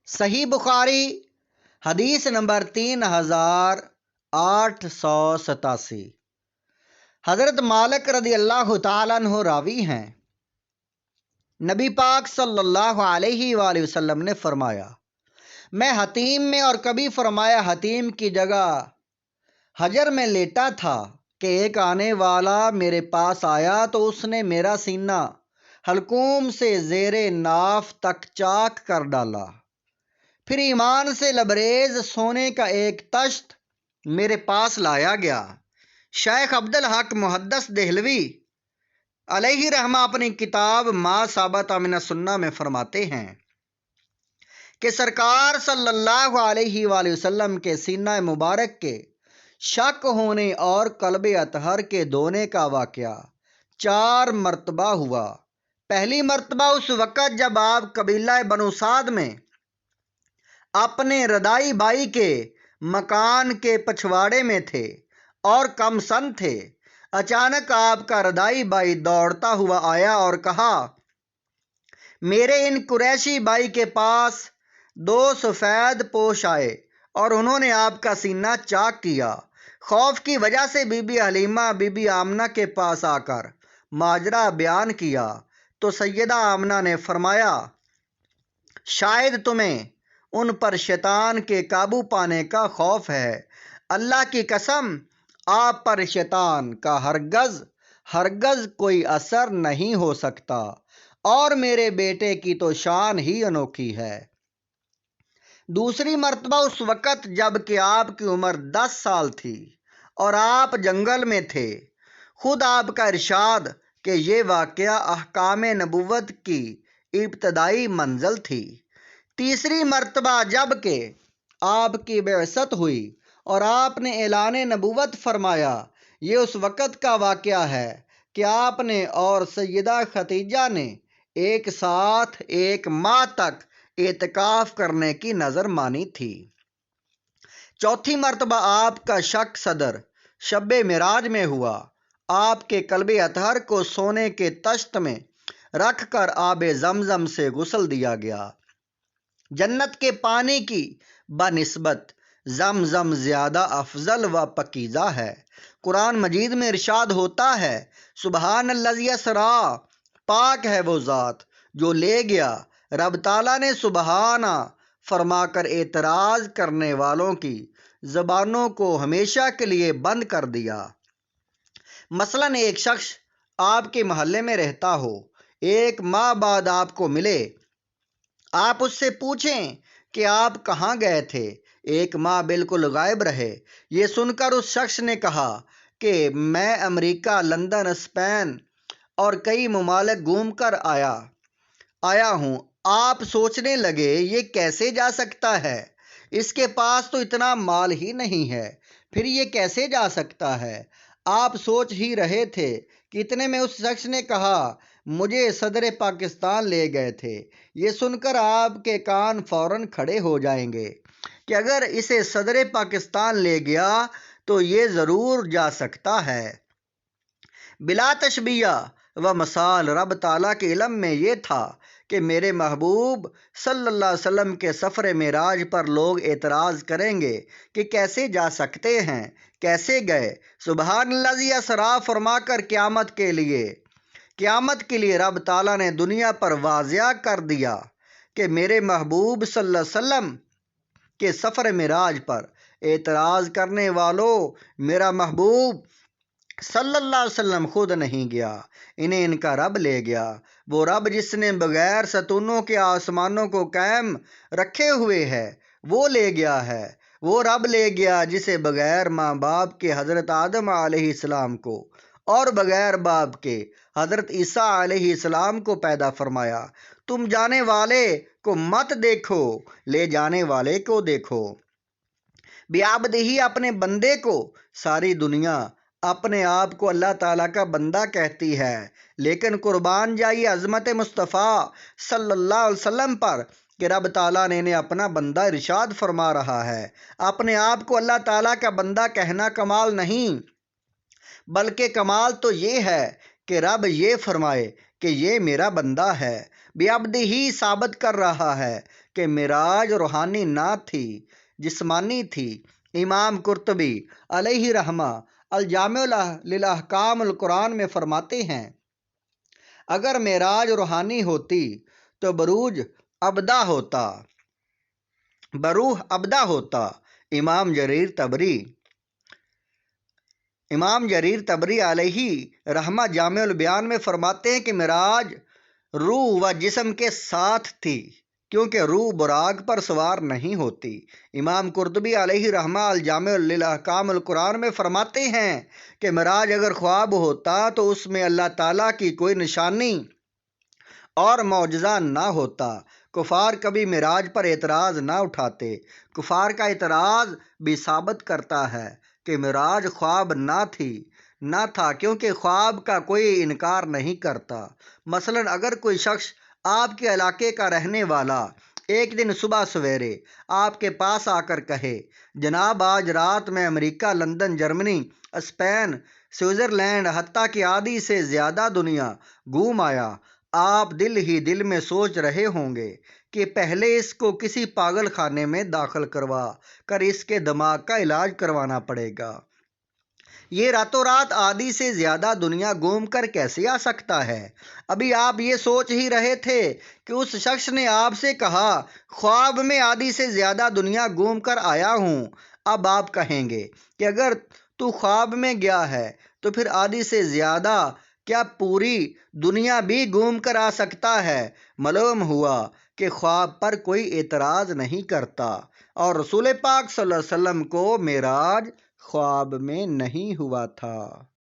صحیح بخاری حدیث نمبر 3887۔ حضرت مالک رضی اللہ تعالیٰ عنہ راوی ہیں، نبی پاک صلی اللہ علیہ وآلہ وسلم نے فرمایا، میں حتیم میں اور کبھی فرمایا حتیم کی جگہ حجر میں لیٹا تھا کہ ایک آنے والا میرے پاس آیا تو اس نے میرا سینہ حلقوم سے زیر ناف تک چاک کر ڈالا، پھر ایمان سے لبریز سونے کا ایک تشت میرے پاس لایا گیا۔ شیخ عبدالحق محدث دہلوی علیہ رحمہ اپنی کتاب ما ثبت من السنہ میں فرماتے ہیں کہ سرکار صلی اللہ علیہ وآلہ وسلم کے سینہ مبارک کے شک ہونے اور قلب اطہر کے دھونے کا واقعہ 4 مرتبہ ہوا۔ پہلی مرتبہ اس وقت جب آپ قبیلہ بنو سعد میں اپنے ردائی بھائی کے مکان کے پچھواڑے میں تھے اور کم سن تھے۔ اچانک آپ کا ردائی بھائی دوڑتا ہوا آیا اور کہا، میرے ان قریشی بھائی کے پاس 2 سفید پوش آئے اور انہوں نے آپ کا سینہ چاک کیا۔ خوف کی وجہ سے بی بی حلیمہ بی بی آمنہ کے پاس آ کر ماجرا بیان کیا تو سیدہ آمنہ نے فرمایا، شاید تمہیں ان پر شیطان کے قابو پانے کا خوف ہے۔ اللہ کی قسم، آپ پر شیطان کا ہرگز کوئی اثر نہیں ہو سکتا، اور میرے بیٹے کی تو شان ہی انوکھی ہے۔ دوسری مرتبہ اس وقت جب کہ آپ کی عمر 10 سال تھی اور آپ جنگل میں تھے۔ خود آپ کا ارشاد کہ یہ واقعہ احکام نبوت کی ابتدائی منزل تھی۔ تیسری مرتبہ جب کہ آپ کی بعثت ہوئی اور آپ نے اعلان نبوت فرمایا، یہ اس وقت کا واقعہ ہے کہ آپ نے اور سیدہ ختیجہ نے ایک ساتھ 1 ماہ تک اعتکاف کرنے کی نظر مانی تھی۔ چوتھی مرتبہ آپ کا شک صدر شب معراج میں ہوا۔ آپ کے قلب اطہر کو سونے کے تشت میں رکھ کر آب زمزم سے غسل دیا گیا۔ جنت کے پانی کی بنسبت زمزم زیادہ افضل و پاکیزہ ہے۔ قرآن مجید میں ارشاد ہوتا ہے، سبحان الذی اسریٰ، پاک ہے وہ ذات جو لے گیا۔ رب تعالیٰ نے سبحانہ فرما کر اعتراض کرنے والوں کی زبانوں کو ہمیشہ کے لیے بند کر دیا۔ مثلاً ایک شخص آپ کے محلے میں رہتا ہو، 1 ماہ بعد آپ کو ملے، آپ اس سے پوچھیں کہ آپ کہاں گئے تھے؟ 1 ماہ بالکل غائب رہے۔ یہ سن کر اس شخص نے کہا کہ میں امریکہ، لندن، اسپین اور کئی ممالک گھوم کر آیا ہوں۔ آپ سوچنے لگے، یہ کیسے جا سکتا ہے؟ اس کے پاس تو اتنا مال ہی نہیں ہے، پھر یہ کیسے جا سکتا ہے؟ آپ سوچ ہی رہے تھے کہ اتنے میں اس شخص نے کہا، مجھے صدر پاکستان لے گئے تھے۔ یہ سن کر آپ کے کان فوراً کھڑے ہو جائیں گے کہ اگر اسے صدر پاکستان لے گیا تو یہ ضرور جا سکتا ہے۔ بلا تشبیہ و مثال رب تعالیٰ کے علم میں یہ تھا کہ میرے محبوب صلی اللہ علیہ وسلم کے سفر معراج پر لوگ اعتراض کریں گے کہ کیسے جا سکتے ہیں، کیسے گئے؟ سبحان الذی اسریٰ فرما کر قیامت کے لیے رب تعالیٰ نے دنیا پر واضح کر دیا کہ میرے محبوب صلی اللہ علیہ وسلم کے سفر معراج پر اعتراض کرنے والوں، میرا محبوب صلی اللہ علیہ وسلم خود نہیں گیا، انہیں ان کا رب لے گیا۔ وہ رب جس نے بغیر ستونوں کے آسمانوں کو قائم رکھے ہوئے ہے، وہ لے گیا ہے۔ وہ رب لے گیا جسے بغیر ماں باپ کے حضرت آدم علیہ السلام کو اور بغیر باپ کے حضرت عیسیٰ علیہ السلام کو پیدا فرمایا۔ تم جانے والے کو مت دیکھو، لے جانے والے کو دیکھو۔ بعبدہ، اپنے بندے کو ساری دنیا اپنے آپ کو اللہ تعالیٰ کا بندہ کہتی ہے، لیکن قربان جائیے عظمت مصطفیٰ صلی اللہ علیہ وسلم پر کہ رب تعالیٰ نے انہیں اپنا بندہ ارشاد فرما رہا ہے۔ اپنے آپ کو اللہ تعالیٰ کا بندہ کہنا کمال نہیں، بلکہ کمال تو یہ ہے کہ رب یہ فرمائے کہ یہ میرا بندہ ہے۔ بیابدہی ثابت کر رہا ہے کہ معراج روحانی نہ تھی، جسمانی تھی۔ امام قرطبی علیہ رحمہ الجامع للاحکام القرآن میں فرماتے ہیں اگر معراج روحانی ہوتی تو بروح ابدا ہوتا۔ امام جریر طبری علیہ رحمہ جامع البیان میں فرماتے ہیں کہ معراج روح و جسم کے ساتھ تھی، کیونکہ روح براق پر سوار نہیں ہوتی۔ امام قرطبی علیہ رحمہ الجامع للاحکام القرآن میں فرماتے ہیں کہ معراج اگر خواب ہوتا تو اس میں اللہ تعالیٰ کی کوئی نشانی اور معجزہ نہ ہوتا۔ کفار کبھی معراج پر اعتراض نہ اٹھاتے۔ کفار کا اعتراض بھی ثابت کرتا ہے کہ معراج خواب نہ تھا، کیونکہ خواب کا کوئی انکار نہیں کرتا۔ مثلا اگر کوئی شخص آپ کے علاقے کا رہنے والا ایک دن صبح سویرے آپ کے پاس آ کر کہے جناب آج رات میں امریکہ، لندن، جرمنی، اسپین، سوئٹزرلینڈ حتیٰ کہ آدھی سے زیادہ دنیا گھوم آیا، آپ دل ہی دل میں سوچ رہے ہوں گے کہ پہلے اس کو کسی پاگل خانے میں داخل کروا کر اس کے دماغ کا علاج کروانا پڑے گا۔ یہ راتوں رات آدھی سے زیادہ دنیا گھوم کر کیسے آ سکتا ہے؟ ابھی آپ یہ سوچ ہی رہے تھے کہ اس شخص نے آپ سے کہا خواب میں آدھی سے زیادہ دنیا گھوم کر آیا ہوں۔ اب آپ کہیں گے کہ اگر تو خواب میں گیا ہے تو پھر آدھی سے زیادہ کیا پوری دنیا بھی گھوم کر آ سکتا ہے؟ معلوم ہوا کہ خواب پر کوئی اعتراض نہیں کرتا، اور رسول پاک صلی اللہ علیہ وسلم کو معراج خواب میں نہیں ہوا تھا۔